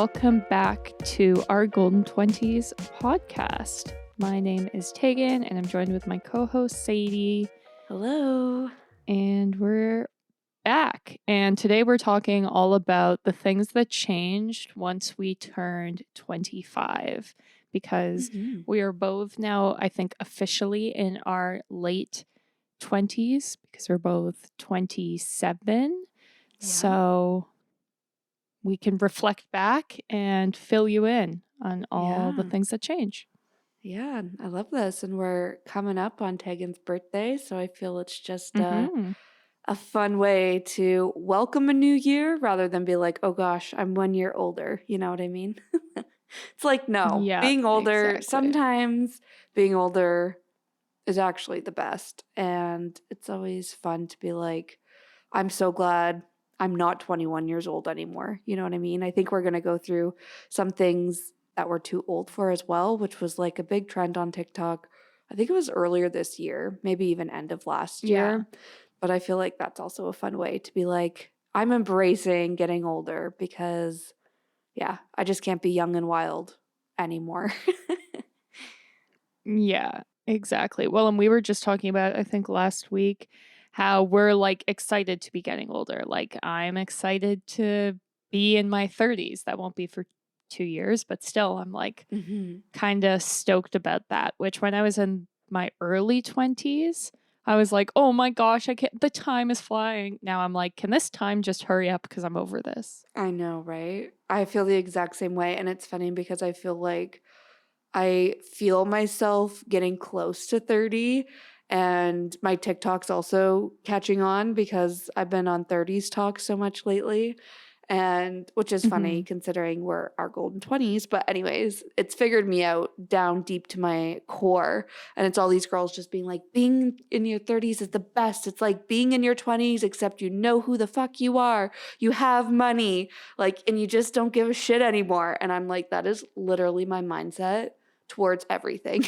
welcome back to our Golden 20s podcast. My name is Tegan, and I'm joined with my co-host Sadie. Hello. And we're back. And today we're talking all about the things that changed once we turned 25, because we are both now, I think, officially in our late 20s, because we're both 27. Yeah. So we can reflect back and fill you in on all the things that change. Yeah, I love this. And we're coming up on Tegan's birthday, so I feel it's just a fun way to welcome a new year rather than be like, oh gosh, I'm 1 year older. You know what I mean? It's like, no, Yeah, being older, exactly. sometimes being older is actually the best. And it's always fun to be like, I'm so glad I'm not 21 years old anymore. You know what I mean? I think we're going to go through some things that we're too old for as well, which was like a big trend on TikTok. I think it was earlier this year, maybe even end of last year. But I feel like that's also a fun way to be like, I'm embracing getting older because, yeah, I just can't be young and wild anymore. Yeah, exactly. Well, and we were just talking about, I think last week, how we're like excited to be getting older. Like I'm excited to be in my 30s. That won't be for 2 years, but still I'm like kind of stoked about that, which when I was in my early 20s, I was like, oh my gosh, I can't, the time is flying. Now I'm like, can this time just hurry up because I'm over this? I know, right? I feel the exact same way. And it's funny because I feel like I feel myself getting close to 30, and my TikTok's also catching on because I've been on 30s talk so much lately. And which is funny considering we're our golden 20s. But, anyways, it's figured me out down deep to my core. And it's all these girls just being like, being in your 30s is the best. It's like being in your 20s, except you know who the fuck you are. You have money, like, and you just don't give a shit anymore. And I'm like, that is literally my mindset towards everything.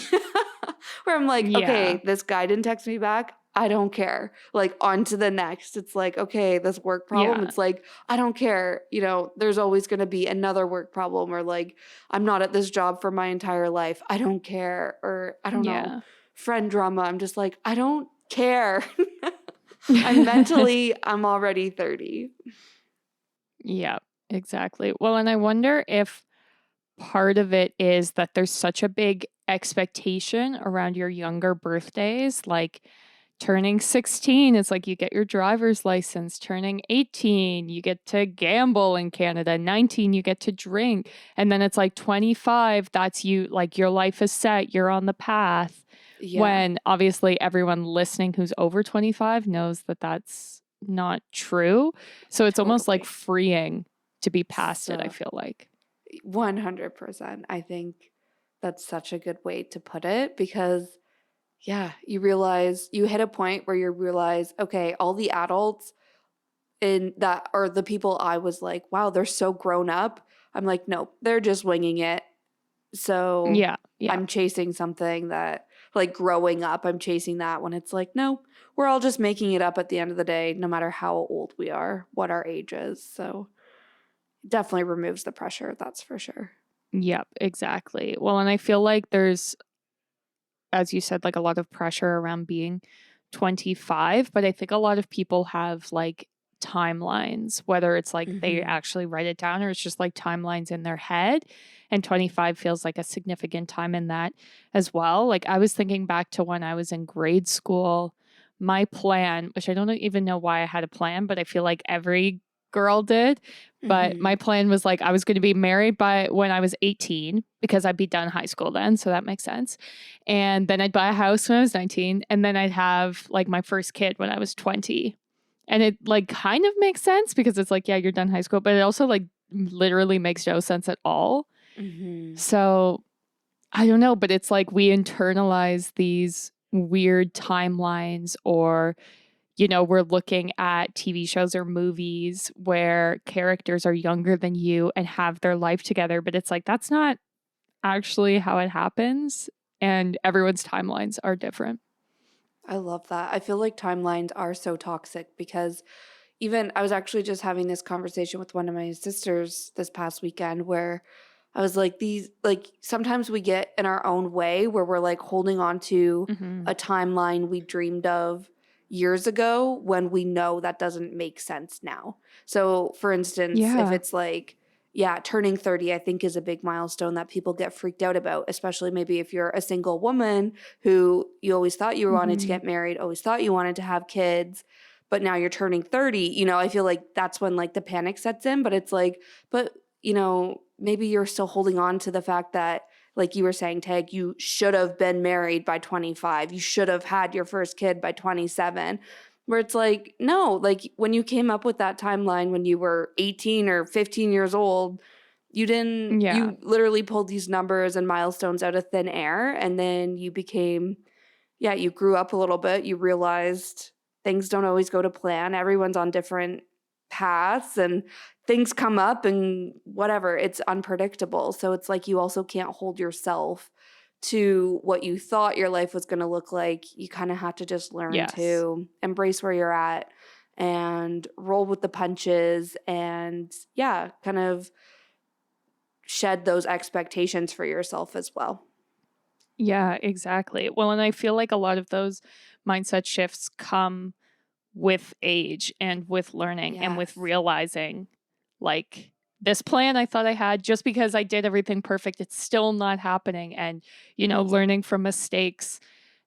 Where I'm like, okay, this guy didn't text me back. I don't care. Like, on to the next. It's like, okay, this work problem. It's like, I don't care. You know, there's always going to be another work problem, or like, I'm not at this job for my entire life. I don't care. Or I don't know, friend drama. I'm just like, I don't care. I'm already 30. Yeah, exactly. Well, and I wonder if part of it is that there's such a big expectation around your younger birthdays. Like turning 16, it's like you get your driver's license. Turning 18, you get to gamble in Canada. 19, you get to drink. And then it's like 25, that's you, like your life is set, you're on the path. Yeah. When obviously everyone listening who's over 25 knows that that's not true. So it's almost like freeing to be past it, I feel like. 100%. I think that's such a good way to put it because, yeah, you realize you hit a point where you realize, okay, all the adults in that are the people I was like, wow, they're so grown up. I'm like, no, they're just winging it. So yeah. I'm chasing something that, like, growing up, I'm chasing that when it's like, no, we're all just making it up at the end of the day, no matter how old we are, what our age is. So definitely removes the pressure, that's for sure. Yep, exactly. Well, and I feel like there's, as you said, like a lot of pressure around being 25, but I think a lot of people have like timelines, whether it's like they actually write it down or it's just like timelines in their head. And 25 feels like a significant time in that as well. Like I was thinking back to when I was in grade school, my plan, which I don't even know why I had a plan, but I feel like every girl did. But my plan was like I was going to be married by when I was 18 because I'd be done high school then. So that makes sense. And then I'd buy a house when I was 19. And then I'd have like my first kid when I was 20. And it like kind of makes sense because it's like, yeah, you're done high school. But it also like literally makes no sense at all. So I don't know. But it's like we internalize these weird timelines, or you know, we're looking at TV shows or movies where characters are younger than you and have their life together. But it's like, that's not actually how it happens. And everyone's timelines are different. I love that. I feel like timelines are so toxic because even I was actually just having this conversation with one of my sisters this past weekend where I was like, these, like, sometimes we get in our own way where we're like holding on to Hmm. a timeline we dreamed of years ago when we know that doesn't make sense now. So, for instance, if Yeah. it's like, yeah, turning 30, I think is a big milestone that people get freaked out about, especially maybe if you're a single woman who you always thought you wanted to Hmm. get married, always thought you wanted to have kids, but now you're turning 30. I feel like that's when like the panic sets in, but it's like, but maybe you're still holding on to the fact that, like you were saying, Tag, you should have been married by 25. You should have had your first kid by 27. Where it's like, no, like when you came up with that timeline when you were 18 or 15 years old, Yeah. you literally pulled these numbers and milestones out of thin air. And then you became, yeah, you grew up a little bit. You realized things don't always go to plan. Everyone's on different paths and things come up and whatever. It's unpredictable. So it's like you also can't hold yourself to what you thought your life was going to look like. You kind of have to just learn Yes. to embrace where you're at and roll with the punches and, yeah, kind of shed those expectations for yourself as well. Yeah, exactly. Well, and I feel like a lot of those mindset shifts come with age and with learning and with Yes. realizing, like, this plan I thought I had, just because I did everything perfect, it's still not happening. And, learning from mistakes.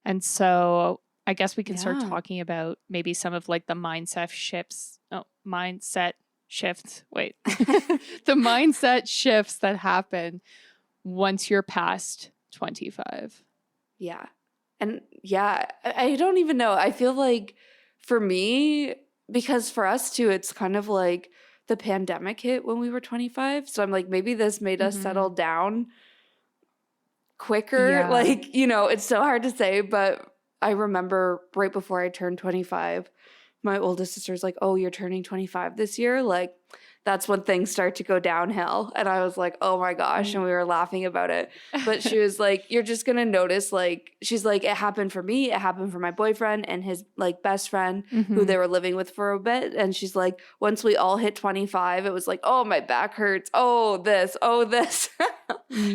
And so I guess we can start Yeah. talking about maybe some of like the mindset shifts. Oh, mindset shifts. Wait, the mindset shifts that happen once you're past 25. Yeah. And yeah, I don't even know. I feel like for me, because for us too, it's kind of like the pandemic hit when we were 25. So I'm like, maybe this made us Hmm. settle down quicker. Yeah. Like, it's so hard to say, but I remember right before I turned 25, my oldest sister's like, "Oh, you're turning 25 this year?" Like, that's when things start to go downhill. And I was like, "Oh my gosh." And we were laughing about it. But she was like, "You're just going to notice," like, she's like, "It happened for me. It happened for my boyfriend and his like best friend who Hmm. they were living with for a bit." And she's like, "Once we all hit 25, it was like, oh, my back hurts. Oh, this. Oh, this."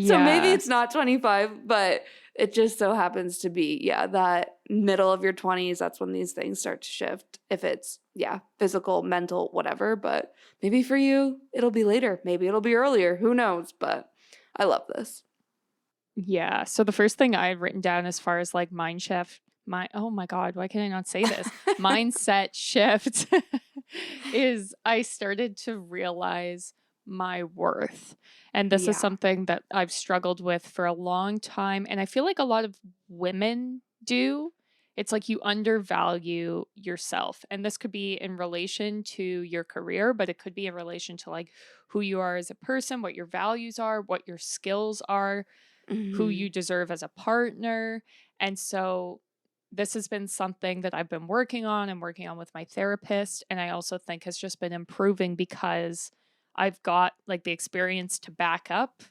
So maybe Yeah. it's not 25, but it just so happens to be, yeah, that middle of your 20s, that's when these things start to shift. If it's, yeah, physical, mental, whatever. But maybe for you, it'll be later. Maybe it'll be earlier. Who knows? But I love this. Yeah. So the first thing I had written down as far as like oh my God, why can I not say this? Mindset shift is I started to realize my worth. And this is Yeah. something that I've struggled with for a long time. And I feel like a lot of women do. It's like you undervalue yourself. And this could be in relation to your career, but it could be in relation to like who you are as a person, what your values are, what your skills are, who Hmm. you deserve as a partner. And so this has been something that I've been working on and working on with my therapist. And I also think has just been improving because I've got like the experience to back up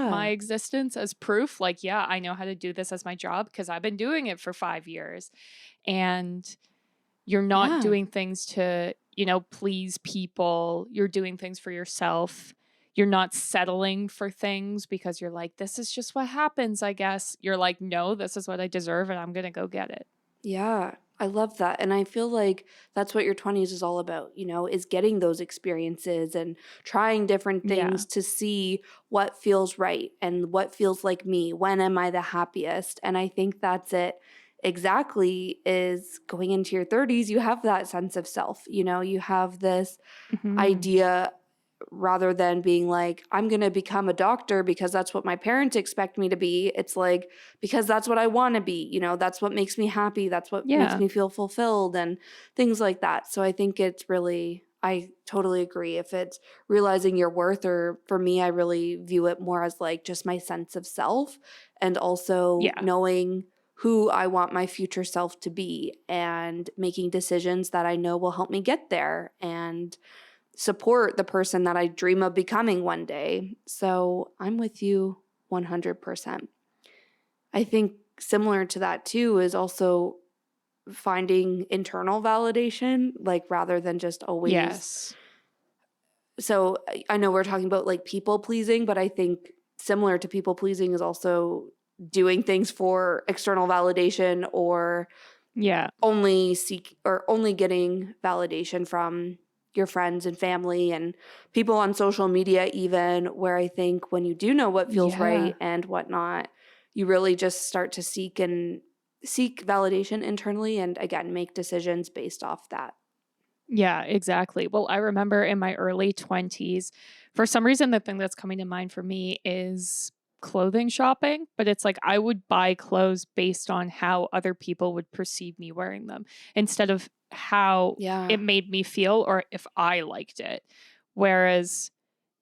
my Yeah. existence as proof. Like, yeah, I know how to do this as my job because I've been doing it for 5 years. And you're not Yeah. doing things to, please people. You're doing things for yourself. You're not settling for things because you're like, this is just what happens, I guess. You're like, no, this is what I deserve and I'm going to go get it. Yeah, I love that. And I feel like that's what your 20s is all about, is getting those experiences and trying different Yeah. things to see what feels right and what feels like me. When am I the happiest? And I think that's it exactly is going into your 30s, you have that sense of self. You have this Hmm. idea rather than being like, I'm going to become a doctor because that's what my parents expect me to be. It's like, because that's what I want to be. That's what makes me happy. That's what makes Yeah. me feel fulfilled and things like that. So I think it's really, I totally agree. If it's realizing your worth, or for me, I really view it more as like just my sense of self and also Yeah. knowing who I want my future self to be and making decisions that I know will help me get there and support the person that I dream of becoming one day. So I'm with you 100%. I think similar to that too is also finding internal validation, like rather than just always. Yes. So I know we're talking about like people pleasing, but I think similar to people pleasing is also doing things for external validation, or Yeah. only getting validation from your friends and family and people on social media, even, where I think when you do know what feels Yeah. right and whatnot, you really just start to seek validation internally, and again make decisions based off that. Yeah, exactly. Well, I remember in my early 20s, for some reason, the thing that's coming to mind for me is clothing shopping, but it's like I would buy clothes based on how other people would perceive me wearing them instead of how it Yeah. made me feel or if I liked it. Whereas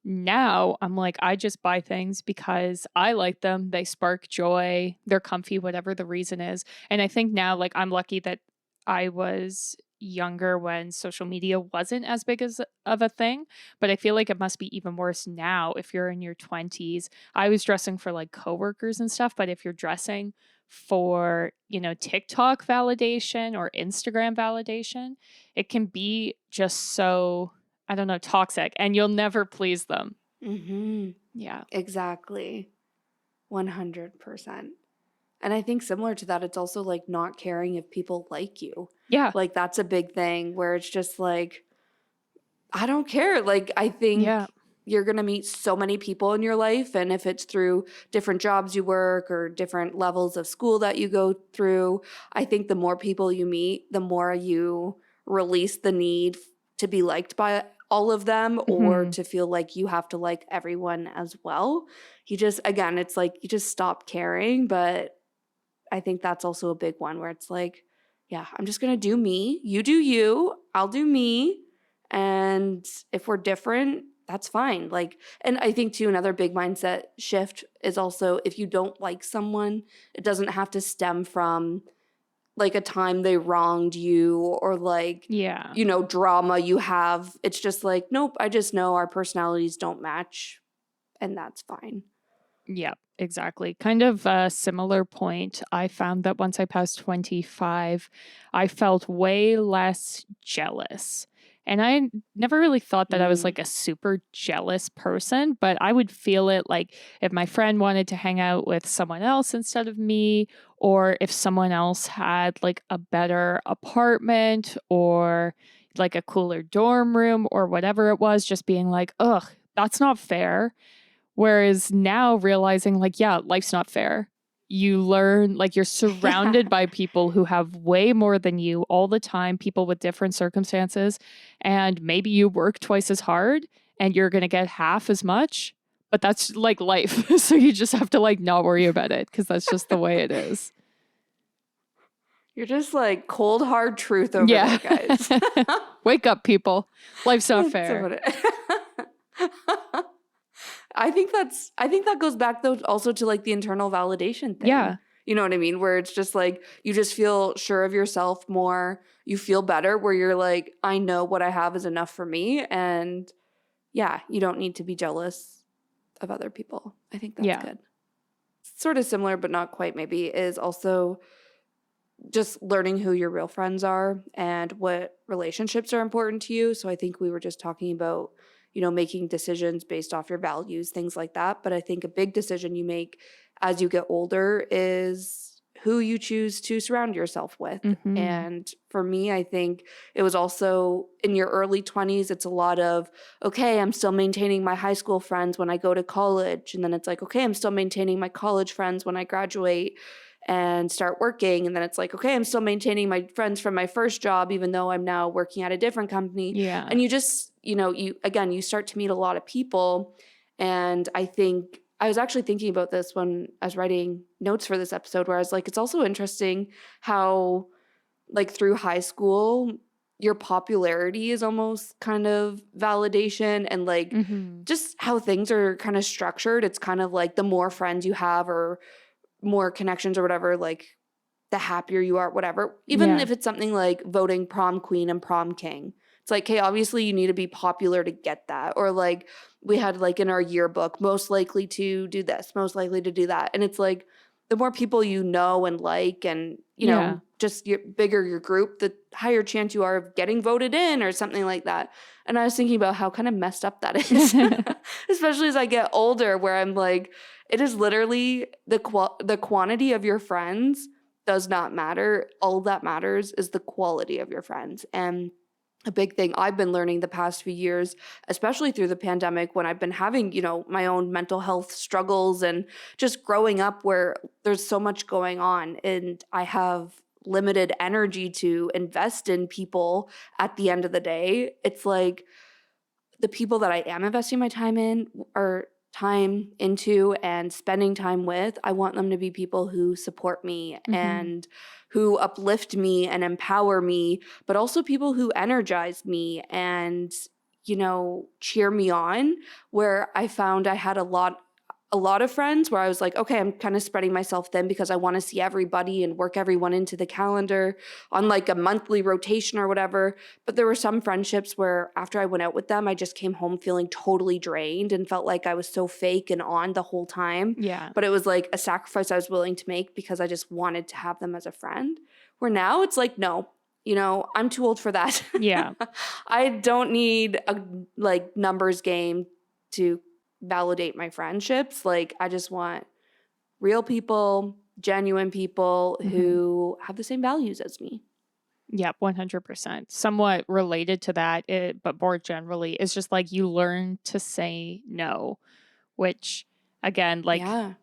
now I'm like, I just buy things because I like them. They spark joy. They're comfy, whatever the reason is. And I think now, like, I'm lucky that I was younger when social media wasn't as big as of a thing. But I feel like it must be even worse now if you're in your 20s. I was dressing for like coworkers and stuff, but if you're dressing for, TikTok validation or Instagram validation, it can be just so, I don't know, toxic, and you'll never please them. Mhm. Yeah. Exactly. 100%. And I think similar to that, it's also like not caring if people like you. Yeah. Like that's a big thing where it's just like, I don't care. Like, I Yeah. think you're going to meet so many people in your life. And if it's through different jobs you work or different levels of school that you go through, I think the more people you meet, the more you release the need to be liked by all of them, or Mhm. to feel like you have to like everyone as well. Again, it's like you just stop caring. But I think that's also a big one where it's like, yeah, I'm just going to do me. You do you. I'll do me. And if we're different, that's fine. Like, and I think too, another big mindset shift is also if you don't like someone, it doesn't have to stem from like a time they wronged you or like, Yeah. drama you have. It's just like, nope, I just know our personalities don't match, and that's fine. Yeah, exactly. Kind of a similar point. I found that once I passed 25, I felt way less jealous. And I never really thought that I was Mm. like a super jealous person, but I would feel it like if my friend wanted to hang out with someone else instead of me, or if someone else had like a better apartment or like a cooler dorm room or whatever it was, just being like, ugh, that's not fair. Whereas now realizing, like, yeah, life's not fair. You learn, like, you're Yeah. surrounded by people who have way more than you all the time, people with different circumstances. And maybe you work twice as hard and you're going to get half as much, but that's like life. So you just have to, like, not worry about it because that's just the way it is. You're just like cold hard truth over Yeah. there, guys. Wake up, people. Life's not That's so fair. funny. I think that goes back though also to like the internal validation thing. Yeah. You know what I mean? Where it's just like you just feel sure of yourself more. You feel better where you're like, I know what I have is enough for me. And yeah, you don't need to be jealous of other people. I think that's Yeah. good. Sort of similar, but not quite maybe, is also just learning who your real friends are and what relationships are important to you. So I think we were just talking about, making decisions based off your values, things like that. But I think a big decision you make as you get older is who you choose to surround yourself with. Hmm. And for me, I think it was also in your early 20s, it's a lot of, okay, I'm still maintaining my high school friends when I go to college. And then it's like, okay, I'm still maintaining my college friends when I graduate and start working. And then it's like, okay, I'm still maintaining my friends from my first job, even though I'm now working at a different company. Yeah. And you just, you start to meet a lot of people. And I think I was actually thinking about this when I was writing notes for this episode, where I was like, it's also interesting how, like, through high school, your popularity is almost kind of validation, and like Hmm. just how things are kind of structured. It's kind of like the more friends you have or more connections or whatever, like the happier you are, whatever. Even Yeah. if it's something like voting prom queen and prom king. It's like, hey, obviously you need to be popular to get that. Or like we had like in our yearbook, most likely to do this, most likely to do that. And it's like the more people you know and like and, Yeah. just bigger your group, the higher chance you are of getting voted in or something like that. And I was thinking about how kind of messed up that is, especially as I get older, where I'm like, it is literally the quantity of your friends does not matter. All that matters is the quality of your friends. And a big thing I've been learning the past few years, especially through the pandemic, when I've been having, my own mental health struggles and just growing up where there's so much going on and I have limited energy to invest in people at the end of the day. It's like the people that I am investing my time in or time into and spending time with, I want them to be people who support me and who uplift me and empower me, but also people who energize me and, cheer me on. Where I found I had a lot of friends where I was like, okay, I'm kind of spreading myself thin because I want to see everybody and work everyone into the calendar on like a monthly rotation or whatever. But there were some friendships where after I went out with them, I just came home feeling totally drained and felt like I was so fake and on the whole time. Yeah. But it was like a sacrifice I was willing to make because I just wanted to have them as a friend. Where now it's like, no, I'm too old for that. Yeah. I don't need a like numbers game to validate my friendships. Like, I just want real people, genuine people who have the same values as me. Yep, 100%. Somewhat related to that, but more generally, is just like you learn to say no, which again, like Yeah.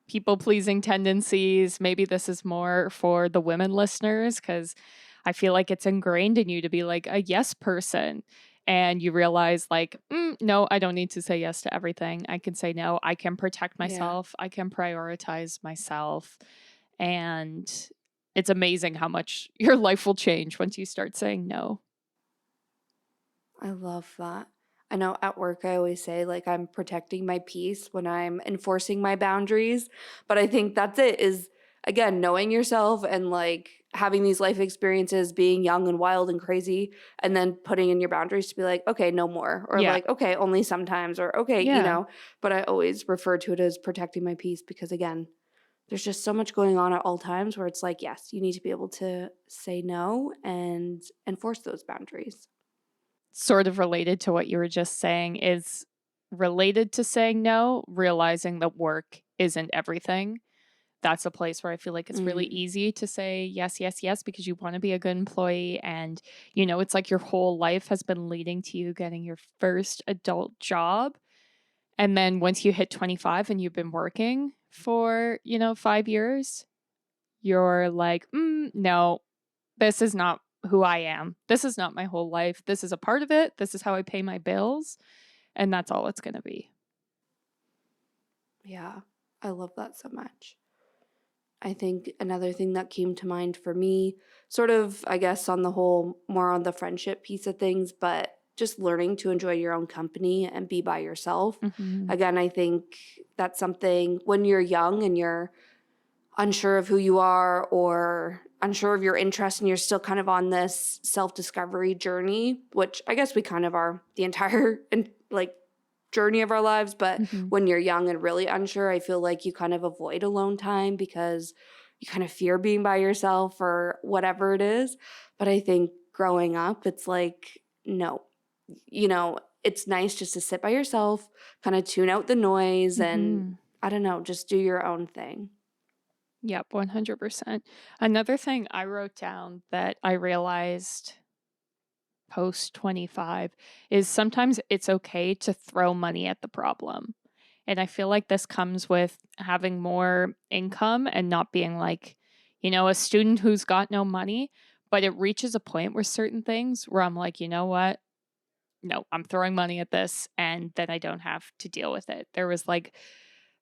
people pleasing tendencies. Maybe this is more for the women listeners because I feel like it's ingrained in you to be like a yes person. And you realize, like, no, I don't need to say yes to everything. I can say no. I can protect Yeah. myself. I can prioritize myself. And it's amazing how much your life will change once you start saying no. I love that. I know at work I always say like I'm protecting my peace when I'm enforcing my boundaries, but I think that's it is again knowing yourself and like having these life experiences, being young and wild and crazy, and then putting in your boundaries to be like, okay, no more, or Yeah. like, okay, only sometimes, or okay, Yeah. but I always refer to it as protecting my peace because again, there's just so much going on at all times where it's like, yes, you need to be able to say no and enforce those boundaries. Sort of related to what you were just saying is related to saying no, realizing that work isn't everything. That's a place where I feel like it's really Mm. easy to say yes, yes, yes, because you want to be a good employee. And, it's like your whole life has been leading to you getting your first adult job. And then once you hit 25 and you've been working for, 5 years, you're like, no, this is not who I am. This is not my whole life. This is a part of it. This is how I pay my bills. And that's all it's going to be. Yeah, I love that so much. I think another thing that came to mind for me, sort of, I guess, on the whole, more on the friendship piece of things, but just learning to enjoy your own company and be by yourself. Mm-hmm. Again, I think that's something when you're young and you're unsure of who you are or unsure of your interests and you're still kind of on this self-discovery journey, which I guess we kind of are the entire like journey of our lives. But Mm-hmm. when you're young and really unsure, I feel like you kind of avoid alone time because you kind of fear being by yourself or whatever it is. But I think growing up, it's like, no, it's nice just to sit by yourself, kind of tune out the noise and Mm-hmm. I don't know, just do your own thing. Yep, 100%. Another thing I wrote down that I realized post 25 is sometimes it's okay to throw money at the problem. And I feel like this comes with having more income and not being like, a student who's got no money, but it reaches a point where certain things where I'm like, you know what? No, I'm throwing money at this and then I don't have to deal with it. There was like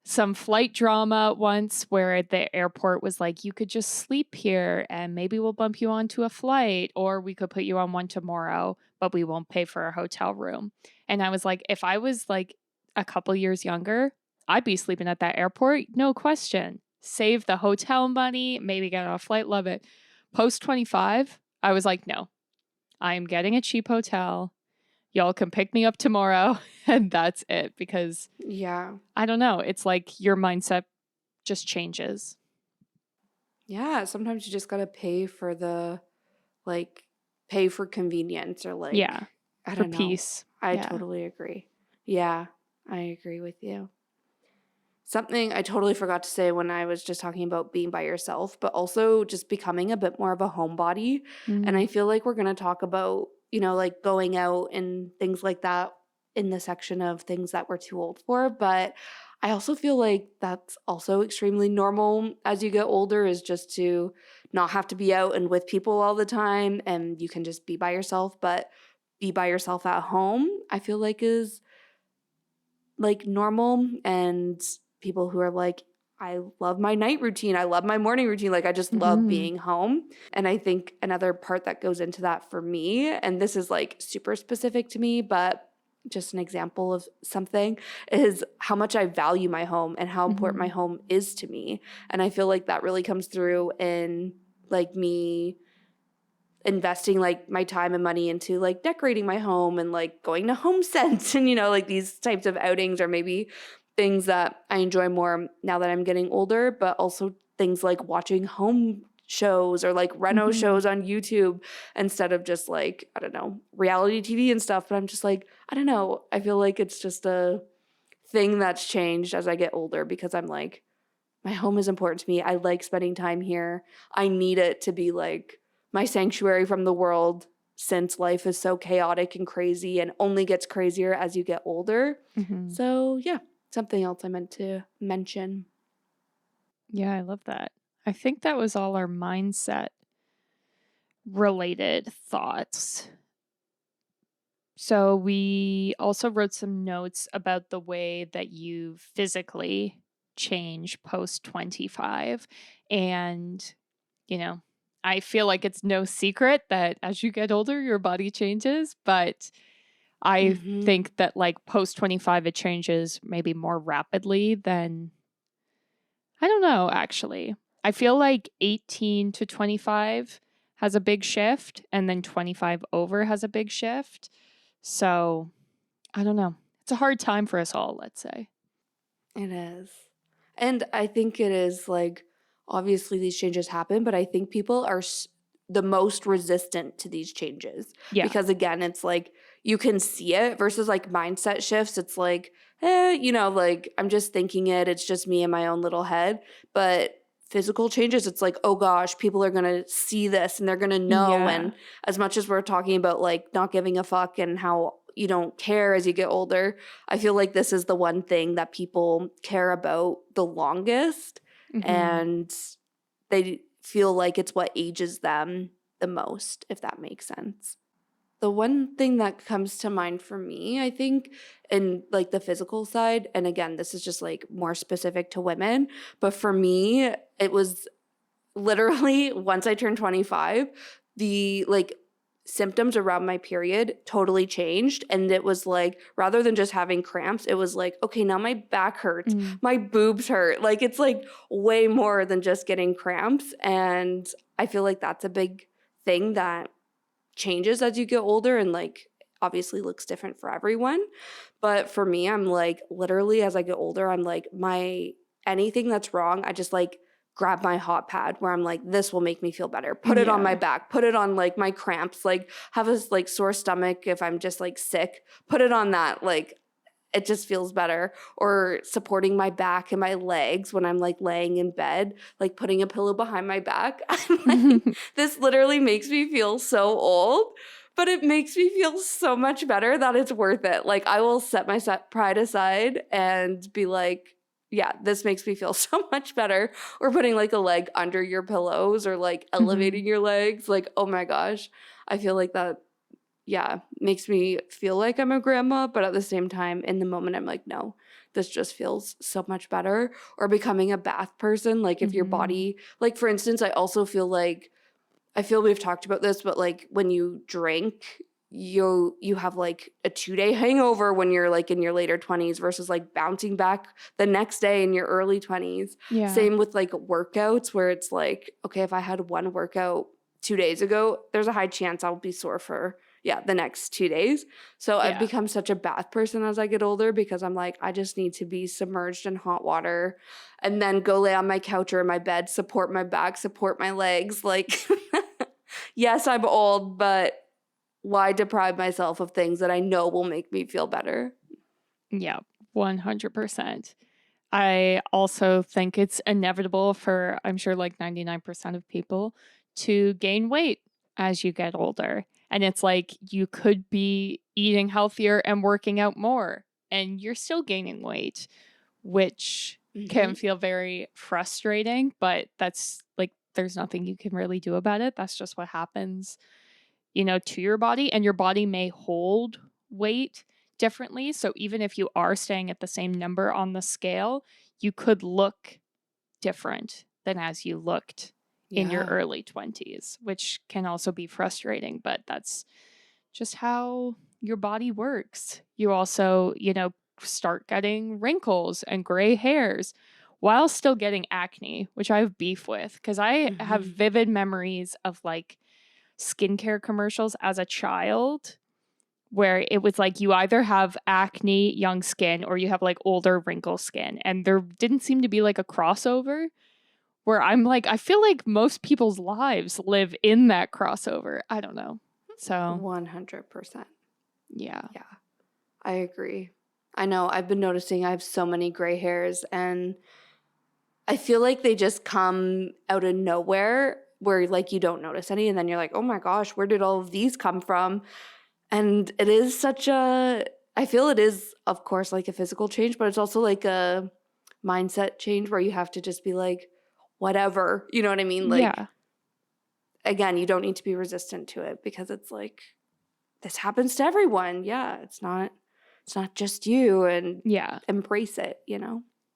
some flight drama once where the airport was like, you could just sleep here and maybe we'll bump you onto a flight or we could put you on one tomorrow, but we won't pay for a hotel room. And I was like, if I was like a couple years younger, I'd be sleeping at that airport, no question. Save the hotel money, maybe get on a flight, love it. Post 25, I was like, no, I am getting a cheap hotel. Y'all can pick me up tomorrow and that's it because Yeah. I don't know. It's like your mindset just changes. Yeah, sometimes you just gotta pay for the like pay for convenience or Yeah, like I for don't know. peace. I Yeah. totally agree. Yeah, I agree with you. Something I totally forgot to say when I was just talking about being by yourself, but also just becoming a bit more of a homebody. And Mm. I feel like we're going to talk about, like going out and things like that in the section of things that we're too old for. But I also feel like that's also extremely normal as you get older, is just to not have to be out and with people all the time and you can just be by yourself. But be by yourself at home, I feel like is like normal, and people who are like, I love my night routine. I love my morning routine. Like, I just love Hmm. being home. And I think another part that goes into that for me, and this is like super specific to me, but just an example of something, is how much I value my home and how important my Hmm. home is to me. And I feel like that really comes through in like me investing like my time and money into like decorating my home and like going to home sense and like these types of outings, or maybe things that I enjoy more now that I'm getting older, but also things like watching home shows or like reno Hmm. shows on YouTube instead of just like, I don't know, reality TV and stuff. But I'm just like, I don't know, I feel like it's just a thing that's changed as I get older, because I'm like, my home is important to me. I like spending time here. I need it to be like my sanctuary from the world, since life is so chaotic and crazy and only gets crazier as you get older. Hmm. So, yeah, something else I meant to mention. Yeah, I love that. I think that was all our mindset related thoughts. So we also wrote some notes about the way that you physically change post 25. And, you know, I feel like it's no secret that as you get older, your body changes. But I Mm-hmm. think that like post 25, it changes maybe more rapidly than, I don't know, actually. I feel like 18 to 25 has a big shift, and then 25 over has a big shift. So I don't know. It's a hard time for us all, let's say. It is. And I think it is like, obviously these changes happen, but I think people are the most resistant to these changes, Yeah. because again, it's like you can see it versus like mindset shifts. It's like, like I'm just thinking it, it's just me in my own little head. But physical changes, it's like, oh gosh, people are going to see this and they're going to know. Yeah. And as much as we're talking about like not giving a fuck and how you don't care as you get older, I feel like this is the one thing that people care about the longest, Hmm. and they feel like it's what ages them the most, if that makes sense. The one thing that comes to mind for me, I think, in like the physical side, and again, this is just like more specific to women, but for me, it was literally once I turned 25, the like symptoms around my period totally changed. And it was like, rather than just having cramps, it was like, okay, now my back hurts, Mm. my boobs hurt. Like, it's like way more than just getting cramps. And I feel like that's a big thing that changes as you get older, and like obviously looks different for everyone. But for me, I'm like, literally as I get older, I'm like, my anything that's wrong, I just like grab my hot pad where I'm like, this will make me feel better. Put it on my Yeah. back, put it on like my cramps, like have a like sore stomach if I'm just like sick, put it on that. Like, it just feels better. Or supporting my back and my legs when I'm like laying in bed, like putting a pillow behind my back. I'm like, this literally makes me feel so old, but it makes me feel so much better that it's worth it. Like, I will set my pride aside and be like, yeah, this makes me feel so much better. Or putting like a leg under your pillows, or like Hmm. elevating your legs. Like, oh my gosh, I feel like that, yeah, makes me feel like I'm a grandma, but at the same time, in the moment, I'm like, no, this just feels so much better. Or becoming a bath person, like if your Hmm. body, like for instance, I also feel like, I feel we've talked about this, but like when you drink, you have like a 2-day hangover when you're like in your later 20s versus like bouncing back the next day in your early 20s. Yeah. Same with like workouts, where it's like, okay, if I had one workout 2 days ago, there's a high chance I'll be sore for the next 2 days. So I've Yeah. become such a bath person as I get older because I'm like, I just need to be submerged in hot water and then go lay on my couch or in my bed, support my back, support my legs. Like, yes, I'm old, but why deprive myself of things that I know will make me feel better? Yeah, 100%. I also think it's inevitable for, I'm sure, like 99% of people to gain weight as you get older. And it's like you could be eating healthier and working out more, and you're still gaining weight, which can Hmm. feel very frustrating, but that's like, there's nothing you can really do about it. That's just what happens, to your body, and your body may hold weight differently. So even if you are staying at the same number on the scale, you could look different than as you looked in your Yeah. early 20s, which can also be frustrating, but that's just how your body works. You also, start getting wrinkles and gray hairs while still getting acne, which I have beef with because I have Hmm. vivid memories of like skincare commercials as a child where it was like you either have acne young skin or you have like older wrinkle skin, and there didn't seem to be like a crossover where I'm like, I feel like most people's lives live in that crossover. I don't know. So 100%. yeah. Yeah, I agree. I know I've been noticing I have so many gray hairs, and I feel like they just come out of nowhere where like you don't notice any, and then you're like, oh my gosh, where did all of these come from? And it is such a, I feel it is, of course, like a physical change, but it's also like a mindset change where you have to just be like, whatever, you know what I mean? Like, Yeah. again, you don't need to be resistant to it because it's like, this happens to everyone. Yeah, it's not just you, and Yeah. embrace it.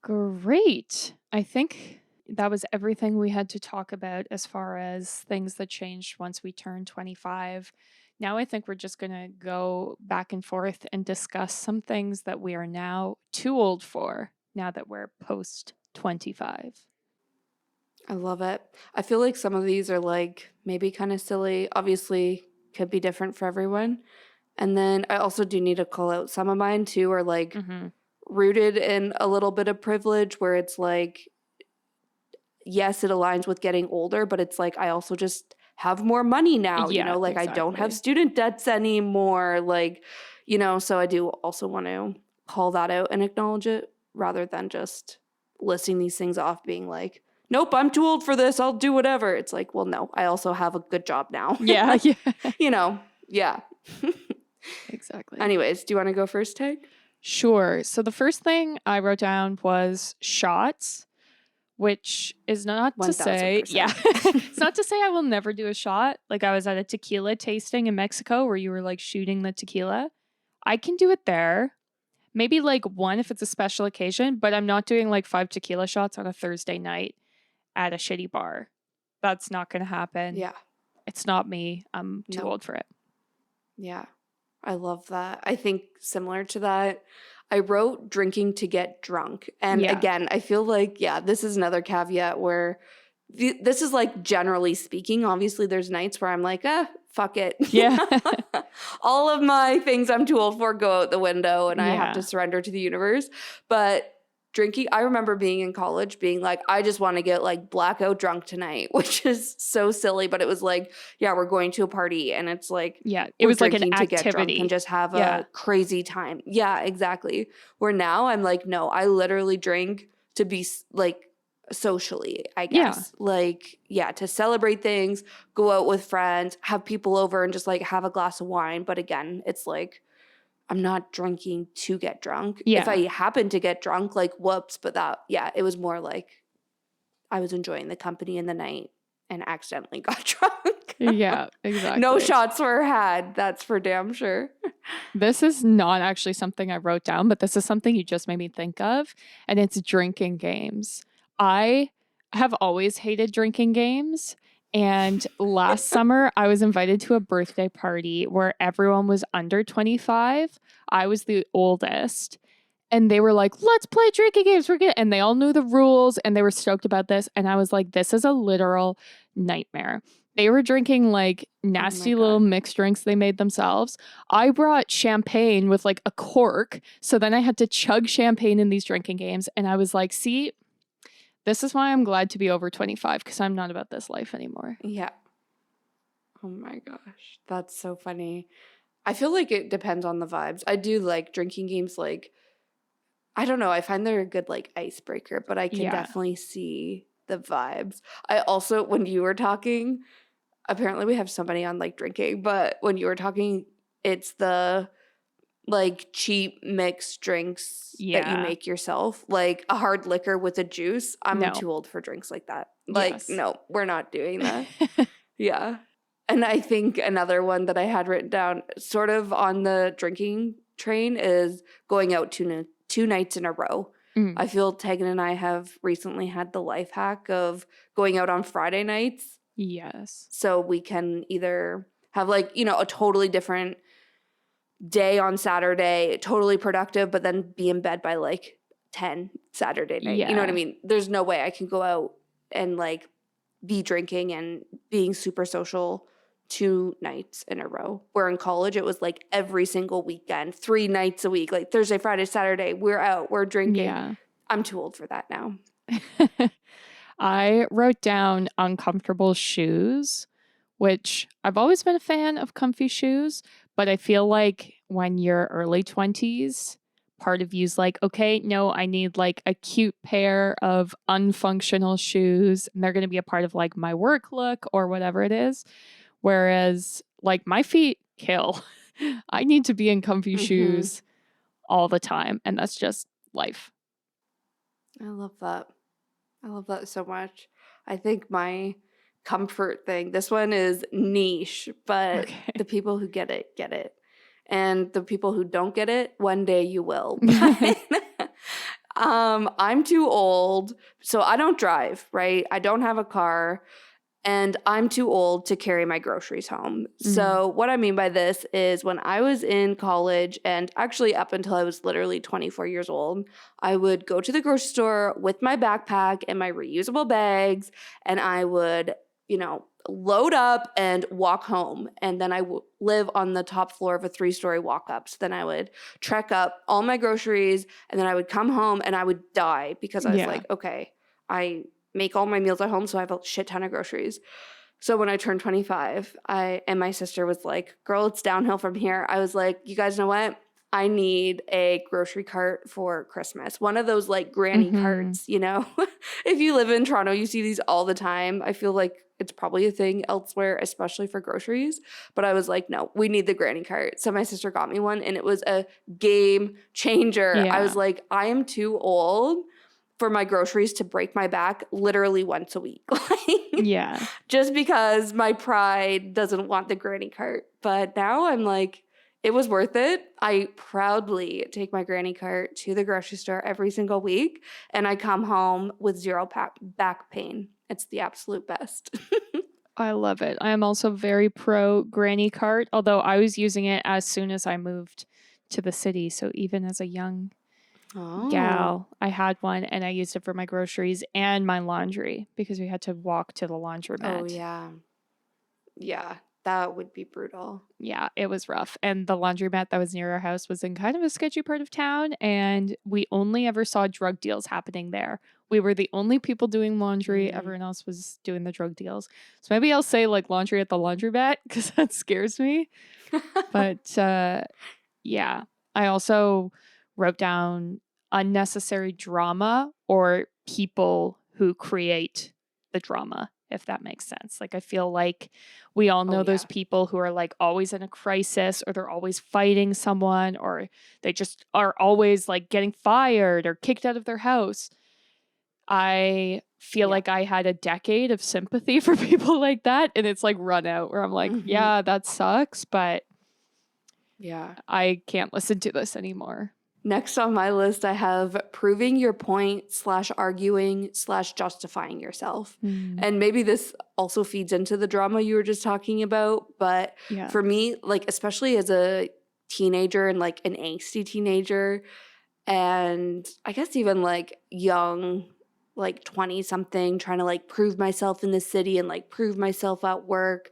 Great. I think that was everything we had to talk about as far as things that changed once we turned 25. Now I think we're just going to go back and forth and discuss some things that we are now too old for now that we're post 25. I love it. I feel like some of these are like maybe kind of silly. Obviously, could be different for everyone. And then I also do need to call out some of mine too are like Mhm. rooted in a little bit of privilege where it's like, yes, it aligns with getting older, but it's like I also just have more money now, Yeah, like I don't have exactly. student debts anymore. Like, so I do also want to call that out and acknowledge it rather than just listing these things off being like, nope, I'm too old for this. I'll do whatever. It's like, well, no, I also have a good job now. Yeah, yeah. Yeah. Exactly. Anyways, do you want to go first, Tag? Sure. So the first thing I wrote down was shots, which is not to say, yeah, 1000%. it's not to say I will never do a shot. Like I was at a tequila tasting in Mexico where you were like shooting the tequila. I can do it there. Maybe like one if it's a special occasion, but I'm not doing like 5 tequila shots on a Thursday night at a shitty bar. That's not going to happen. Yeah. It's not me. I'm too No. old for it. Yeah. I love that. I think similar to that, I wrote drinking to get drunk. And Yeah. again, I feel like, yeah, this is another caveat where this is like generally speaking. Obviously, there's nights where I'm like, fuck it. Yeah. All of my things I'm too old for go out the window and I have to Yeah. surrender to the universe. But drinking, I remember being in college being like, I just want to get like blackout drunk tonight, which is so silly. But it was like, yeah, we're going to a party and it's like, Yeah. It we're was like an drinking to get drunk and activity. just have Yeah. a crazy time. Yeah, exactly. Where now I'm like, no, I literally drink to be like socially, I Yeah. guess. Like, yeah, to celebrate things, go out with friends, have people over and just like have a glass of wine. But again, it's like, I'm not drinking to get drunk. If Yeah. I happen to get drunk, like, whoops. But that, yeah, it was more like I was enjoying the company in the night and accidentally got drunk. Yeah. No Exactly. shots were had. That's for damn sure. This is not actually something I wrote down, but this is something you just made me think of, and it's drinking games. I have always hated drinking games. And last summer, I was invited to a birthday party where everyone was under 25. I was the oldest. And they were like, let's play drinking games. We're good. And they all knew the rules and they were stoked about this. And I was like, this is a literal nightmare They were drinking like Oh my nasty little God. mixed drinks they made themselves. I brought champagne with like a cork. So then I had to chug champagne in these drinking games. And I was like, see, this is why I'm glad to be over 25 because I'm not about this life anymore. Yeah. Oh my gosh. That's so funny. I feel like it depends on the vibes. I do like drinking games like I don't know, I find they're a good like icebreaker, but I can Yeah. definitely see the vibes. I also when you were talking, apparently we have somebody on like drinking, but when you were talking, it's the like cheap mixed drinks that you Yeah. make yourself, like a hard liquor with a juice. I'm No. too old for drinks like that. Like, Yes. no, we're not doing that. Yeah. And I think another one that I had written down, sort of on the drinking train, is going out two nights in a row. Mm. I feel Tegan and I have recently had the life hack of going out on Friday nights Yes. so we can either have like, you know, a totally different day on Saturday, totally productive, but then be in bed by like 10 Saturday night. You know what I Yeah. mean? There's no way I can go out and like be drinking and being super social 2 nights in a row. Where in college, it was like every single weekend, 3 nights a week, like Thursday, Friday, Saturday, we're out, we're drinking. Yeah. I'm too old for that now. I wrote down uncomfortable shoes, which I've always been a fan of comfy shoes, but I feel like when you're early 20s, part of you's like, okay, no, I need like a cute pair of unfunctional shoes, and they're going to be a part of like my work look or whatever it is. Whereas like my feet kill. I need to be in comfy Mm-hmm. shoes all the time, and that's just life. I love that. I love that so much. I think my comfort thing, this one is niche, but the Okay. people who get it. And the people who don't get it, one day you will. But I'm too old, so I don't drive, right? I don't have a car. And I'm too old to carry my groceries home. Mm. So, what I mean by this is when I was in college, and actually up until I was literally 24 years old, I would go to the grocery store with my backpack and my reusable bags, and I would, you know, load up and walk home. And then I live on the top floor of a 3-story walk up. So then I would trek up all my groceries, and then I would come home and I would die because I was Yeah. like, okay, I make all my meals at home, so I have a shit ton of groceries. So when I turned 25, I and my sister was like, "Girl, it's downhill from here." I was like, "You guys know what? I need a grocery cart for Christmas. One of those like granny Hmm. carts, you know? If you live in Toronto, you see these all the time. I feel like it's probably a thing elsewhere, especially for groceries. But I was like, no, we need the granny cart. So my sister got me one and it was a game changer. I Yeah. was like, I am too old for my groceries to break my back literally once a week. Like, Yeah. just because my pride doesn't want the granny cart. But now I'm like, it was worth it. I proudly take my granny cart to the grocery store every single week, and I come home with zero back pain. It's the absolute best. I love it. I am also very pro granny cart, although I was using it as soon as I moved to the city. So even as a young Oh. gal, I had one and I used it for my groceries and my laundry because we had to walk to the Oh, laundromat. yeah. Yeah, that would be brutal. Yeah, it was rough. And the laundromat that was near our house was in kind of a sketchy part of town. And we only ever saw drug deals happening there. We were the only people doing laundry. Mm. Everyone else was doing the drug deals. So maybe I'll say like laundry at the laundromat because that scares me. But yeah, I also wrote down unnecessary drama or people who create the drama, if that makes sense. Like, I feel like we all Oh, know those yeah. people who are like always in a crisis or they're always fighting someone or they just are always like getting fired or kicked out of their house. I feel Yeah. like I had a decade of sympathy for people like that. And it's like run out where I'm like, Hmm. yeah, that sucks, but Yeah. I can't listen to this anymore. Next on my list, I have proving your point / arguing / justifying yourself. Mm, And maybe this also feeds into the drama you were just talking about. But yeah. for me, like, especially as a teenager and like an angsty teenager, and I guess even like young like 20 something, trying to like prove myself in the city and like prove myself at work,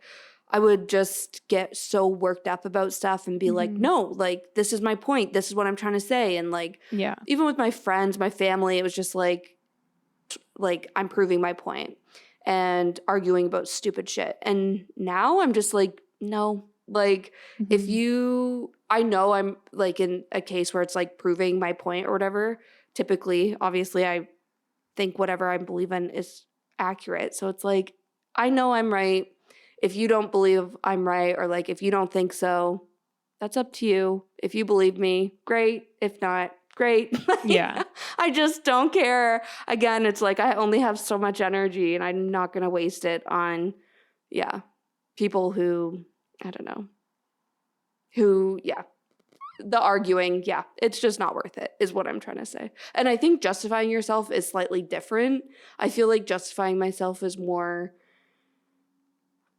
I would just get so worked up about stuff and be like, Mhm. no, like, this is my point. This is what I'm trying to say. And like, Yeah. even with my friends, my family, it was just like I'm proving my point and arguing about stupid shit. And now I'm just like, no, like if Mhm. you, I know I'm like in a case where it's like proving my point or whatever. Typically, obviously, I think whatever I believe in is accurate. So it's like, I know I'm right. If you don't believe I'm right, or like if you don't think so, that's up to you. If you believe me, great. If not, great. Yeah. I just don't care. Again, it's like I only have so much energy and I'm not going to waste it on, yeah, people who, I don't know, who, yeah, the arguing, yeah, it's just not worth it, is what I'm trying to say. And I think justifying yourself is slightly different. I feel like justifying myself is more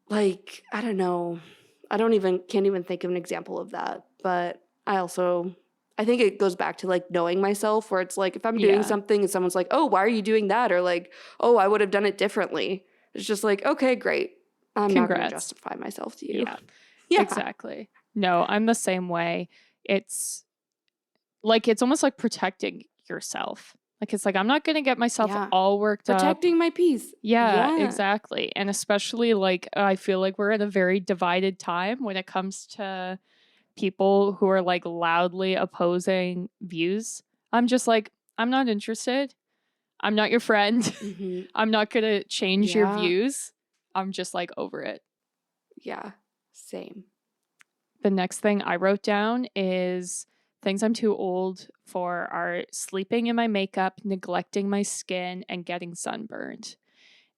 like, I don't know. Can't even think of an example of that. But I think it goes back to like knowing myself, where it's like if I'm doing Yeah. something and someone's like, oh, why are you doing that? Or like, oh, I would have done it differently. It's just like, okay, great. I'm not going to Congrats. justify myself to you. Yeah. Yeah. Exactly. No, I'm the same way. It's like it's almost like protecting yourself. Like it's like I'm not going to get myself Yeah. all worked up. Protecting my peace. Yeah, Yeah. exactly. And especially like I feel like we're at a very divided time when it comes to people who are like loudly opposing views. I'm just like I'm not interested. I'm not your friend. Mm-hmm. I'm not going to change your Yeah. views. I'm just like over it. Yeah. Same. The next thing I wrote down is things I'm too old for are sleeping in my makeup, neglecting my skin, and getting sunburned.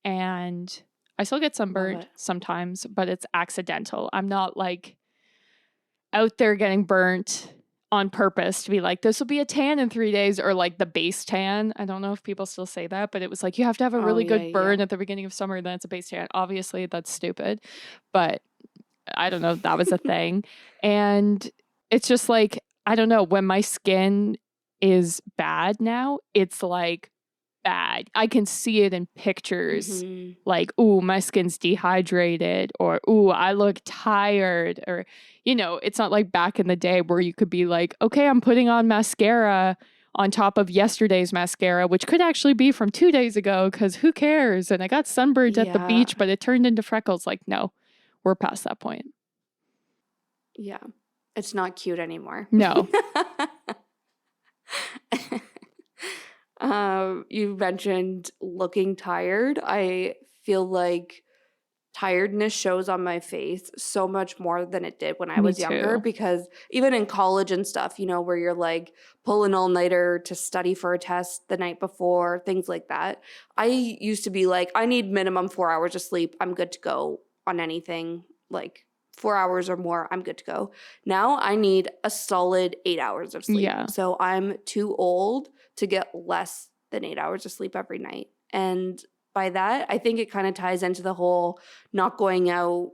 And I still get Love sunburned it. sometimes, but it's accidental. I'm not like out there getting burnt on purpose to be like, this will be a tan in 3 days, or like the base tan. I don't know if people still say that, but it was like, you have to have a Oh, really yeah. good Yeah. burn at the beginning of summer, then it's a base tan. Obviously, that's stupid, but I don't know if that was a thing. And it's just like, I don't know, when my skin is bad now, it's like bad. I can see it in pictures. Mm-hmm. Like, ooh, my skin's dehydrated, or ooh, I look tired, or, it's not like back in the day where you could be like, okay, I'm putting on mascara on top of yesterday's mascara, which could actually be from 2 days ago, because who cares? And I got sunburned at the Yeah. beach, but it turned into freckles. Like, no, we're past that point. Yeah. It's not cute anymore. No. You mentioned looking tired. I feel like tiredness shows on my face so much more than it did when I Me was younger, too. because even in college and stuff, where you're like pulling all-nighter to study for a test the night before, things like that. I used to be like, I need minimum 4 hours of sleep. I'm good to go on anything. Like 4 hours or more, I'm good to go. Now I need a solid 8 hours of sleep. Yeah. So I'm too old to get less than 8 hours of sleep every night. And by that, I think it kind of ties into the whole not going out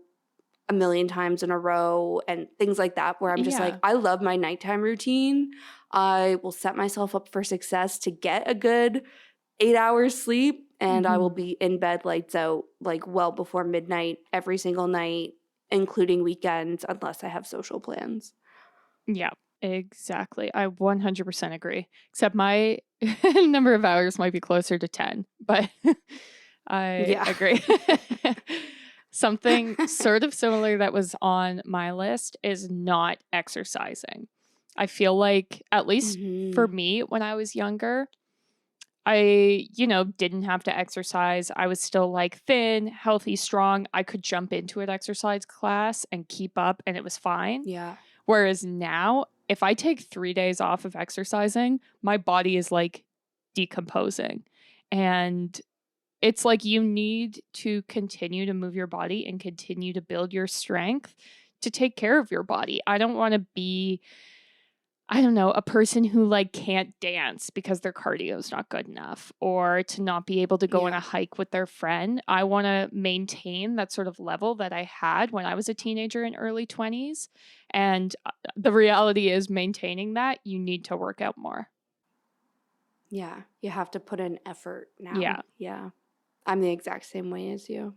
a million times in a row and things like that, where I'm just like, Yeah. I love my nighttime routine. I will set myself up for success to get a good 8 hours sleep, and I will Hmm. be in bed lights out like well before midnight every single night, including weekends, unless I have social plans. Yeah, exactly. I 100% agree. Except my number of hours might be closer to 10, but I Yeah. agree. Something sort of similar that was on my list is not exercising. I feel like, at least for Hmm. me, when I was younger, I, didn't have to exercise. I was still like thin, healthy, strong. I could jump into an exercise class and keep up, and it was fine. Yeah. Whereas now, if I take 3 days off of exercising, my body is like decomposing. And it's like you need to continue to move your body and continue to build your strength to take care of your body. I don't want to be, I don't know, a person who like can't dance because their cardio is not good enough, or to not be able to go on a Yeah. hike with their friend. I want to maintain that sort of level that I had when I was a teenager in early 20s. And the reality is, maintaining that, you need to work out more. Yeah. You have to put in effort now. Yeah. Yeah. I'm the exact same way as you.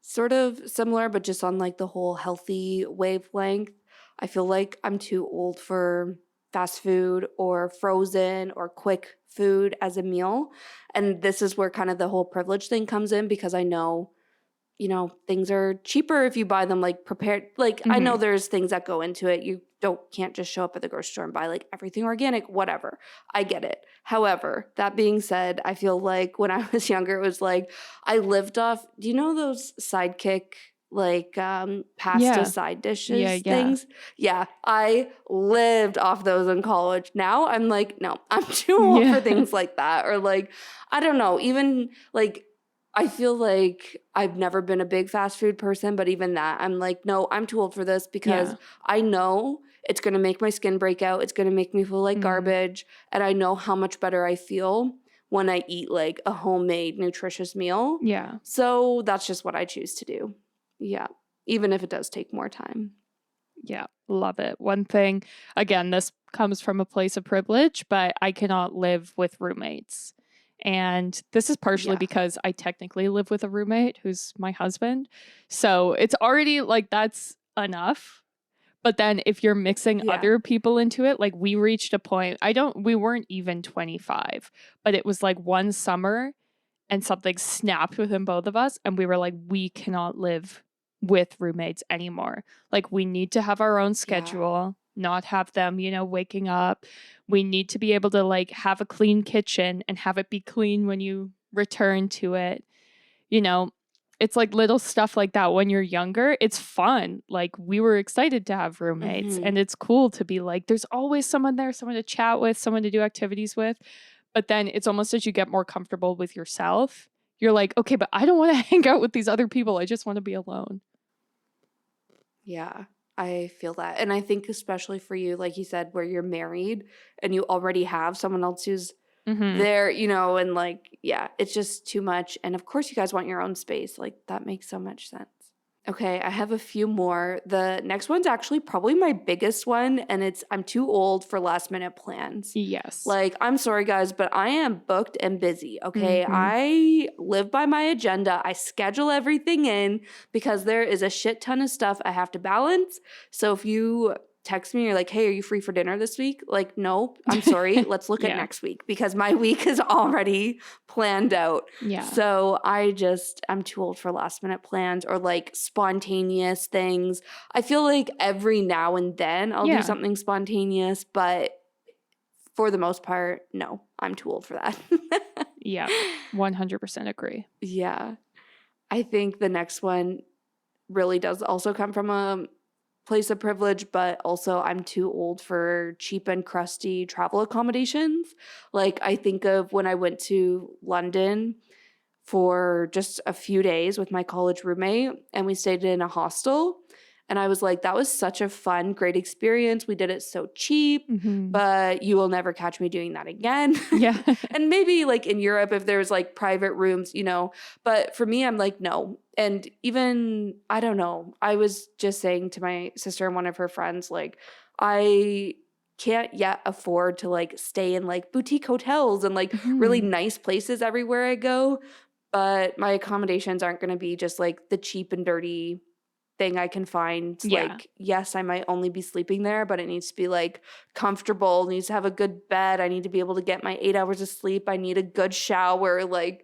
Sort of similar, but just on like the whole healthy wavelength. I feel like I'm too old for fast food or frozen or quick food as a meal. And this is where kind of the whole privilege thing comes in because I know, things are cheaper if you buy them like prepared. Like I know Hmm. there's things that go into it. You can't just show up at the grocery store and buy like everything organic, whatever. I get it. However, that being said, I feel like when I was younger, it was like I lived off, do you know those sidekick like pasta Yeah. side Yeah. dishes Yeah. things? Yeah, I lived off those in college. Now I'm like, no, I'm too old Yeah. for things like that. Or like, I don't know, even like I feel like I've never been a big fast food person, but even that, I'm like, no, I'm too old for this because Yeah. I know it's going to make my skin break out. It's going to make me feel like Mm. garbage. And I know how much better I feel when I eat like a homemade, nutritious meal. Yeah. So that's just what I choose to do. Yeah. Even if it does take more time. Yeah. Love it. One thing, again, this comes from a place of privilege, but I cannot live with roommates. And this is partially Yeah. because I technically live with a roommate who's my husband. So it's already like that's enough. But then if you're mixing Yeah. other people into it, like we reached a point, we weren't even 25, but it was like one summer and something snapped within both of us. And we were like, we cannot live with roommates anymore. Like, we need to have our own Yeah. schedule, not have them, waking up. We need to be able to like have a clean kitchen and have it be clean when you return to it. You know, it's like little stuff like that when you're younger. It's fun. Like, we were excited to have roommates, Mm-hmm. and it's cool to be like, there's always someone there, someone to chat with, someone to do activities with. But then it's almost as you get more comfortable with yourself, you're like, okay, but I don't want to hang out with these other people. I just want to be alone. Yeah, I feel that. And I think especially for you, like you said, where you're married and you already have someone else who's Hmm. there, and like, yeah, it's just too much. And of course, you guys want your own space. Like, that makes so much sense. Okay, I have a few more. The next one's actually probably my biggest one, and it's I'm too old for last minute plans. Yes. Like, I'm sorry, guys, but I am booked and busy, okay? Hmm. I live by my agenda. I schedule everything in because there is a shit ton of stuff I have to balance. So if you text me, you're like, hey, are you free for dinner this week? Like, nope, I'm sorry. Let's look at Yeah. next week because my week is already planned out. Yeah. So I'm too old for last minute plans or like spontaneous things. I feel like every now and then I'll do Yeah. something spontaneous, but for the most part, no, I'm too old for that. Yeah. 100% agree. Yeah. I think the next one really does also come from a place of privilege, but also I'm too old for cheap and crusty travel accommodations. Like, I think of when I went to London for just a few days with my college roommate and we stayed in a hostel. And I was like, that was such a fun, great experience. We did it so cheap, Hmm. but you will never catch me doing that again. Yeah. And maybe like in Europe, if there's like private rooms, but for me, I'm like, no. And even, I don't know, I was just saying to my sister and one of her friends, like, I can't yet afford to like stay in like boutique hotels and like really Hmm. nice places everywhere I go, but my accommodations aren't going to be just like the cheap and dirty thing I can find. Yeah. Like, yes, I might only be sleeping there, but it needs to be like comfortable, it needs to have a good bed. I need to be able to get my 8 hours of sleep. I need a good shower. Like,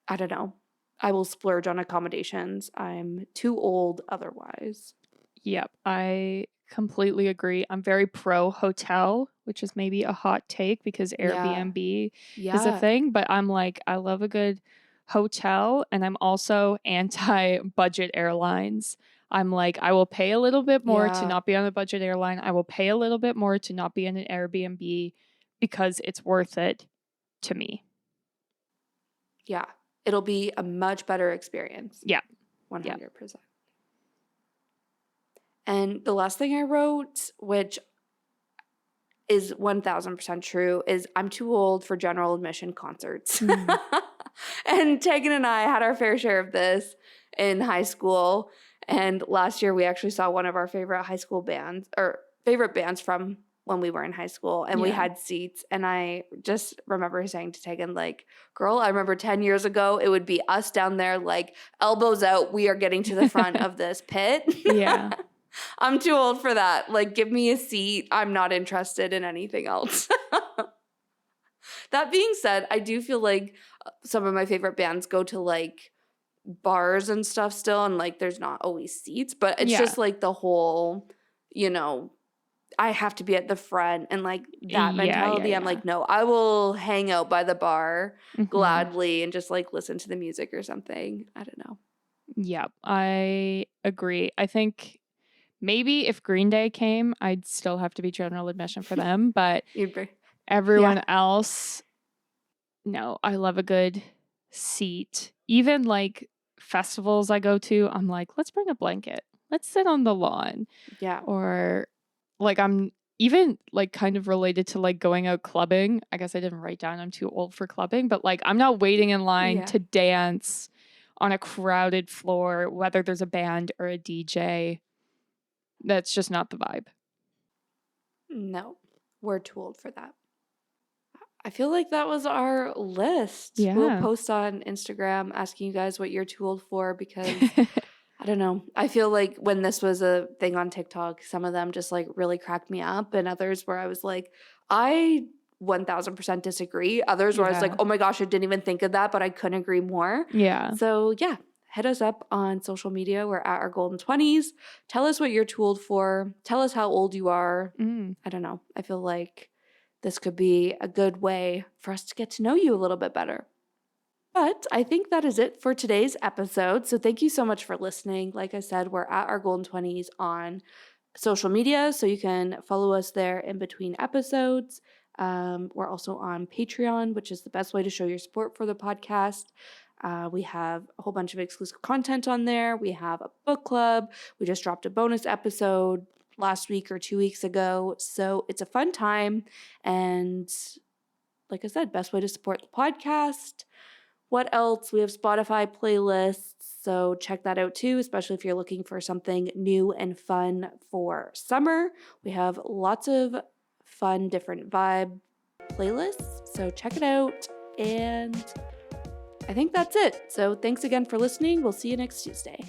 I don't know. I will splurge on accommodations. I'm too old otherwise. Yep. I completely agree. I'm very pro hotel, which is maybe a hot take because Yeah. Airbnb is a Yeah. thing, but I'm like, I love a good hotel, and I'm also anti budget airlines. I'm like, I will pay a little bit more to Yeah. not be on a budget airline. I will pay a little bit more to not be in an Airbnb because it's worth it to me. Yeah. It'll be a much better experience. Yeah. Yeah. 100%. And the last thing I wrote, which is 1000% true, is I'm too old for general admission concerts. Mm. And Tegan and I had our fair share of this in high school. And last year we actually saw one of our favorite high school bands or favorite bands from when we were in high school and we Yeah. had seats. And I just remember saying to Tegan, like, girl, I remember 10 years ago, it would be us down there, like, elbows out. We are getting to the front of this pit. Yeah. I'm too old for that. Like, give me a seat. I'm not interested in anything else. That being said, I do feel like some of my favorite bands go to like bars and stuff still, and like there's not always seats, but it's Yeah. just like the whole, you know, I have to be at the front and like that Yeah. Yeah. mentality. I'm Yeah. like, no, I will hang out by the bar Mm-hmm. gladly and just like listen to the music or something. I don't know. Yeah. I agree. I think maybe if Green Day came, I'd still have to be general admission for them, but You'd be, yeah, everyone else, no, I love a good seat. Even like festivals I go to, I'm like, let's bring a blanket. Let's sit on the lawn. yeah, Or like I'm even like kind of related to like going out clubbing. I guess I didn't write down I'm too old for clubbing, but like I'm not waiting in line yeah. to dance on a crowded floor, whether there's a band or a DJ. That's just not the vibe. No, we're too old for that. I feel like that was our list. We'll Yeah. post on Instagram asking you guys what you're too old for because I don't know. I feel like when this was a thing on TikTok, some of them just like really cracked me up, and others where I was like, I 1000% disagree. Others where I was like, Yeah. oh my gosh, I didn't even think of that, but I couldn't agree more. Yeah. So yeah, hit us up on social media. We're at our golden 20s. Tell us what you're too old for. Tell us how old you are. Mm. I don't know. I feel like this could be a good way for us to get to know you a little bit better. But I think that is it for today's episode. So thank you so much for listening. Like I said, we're at our golden 20s on social media, so you can follow us there in between episodes. We're also on Patreon, which is the best way to show your support for the podcast. We have a whole bunch of exclusive content on there. We have a book club. We just dropped a bonus episode last week or 2 weeks ago. So it's a fun time. And like I said, best way to support the podcast. What else? We have Spotify playlists, so check that out too, especially if you're looking for something new and fun for summer. We have lots of fun, different vibe playlists, so check it out. And I think that's it. So thanks again for listening. We'll see you next Tuesday.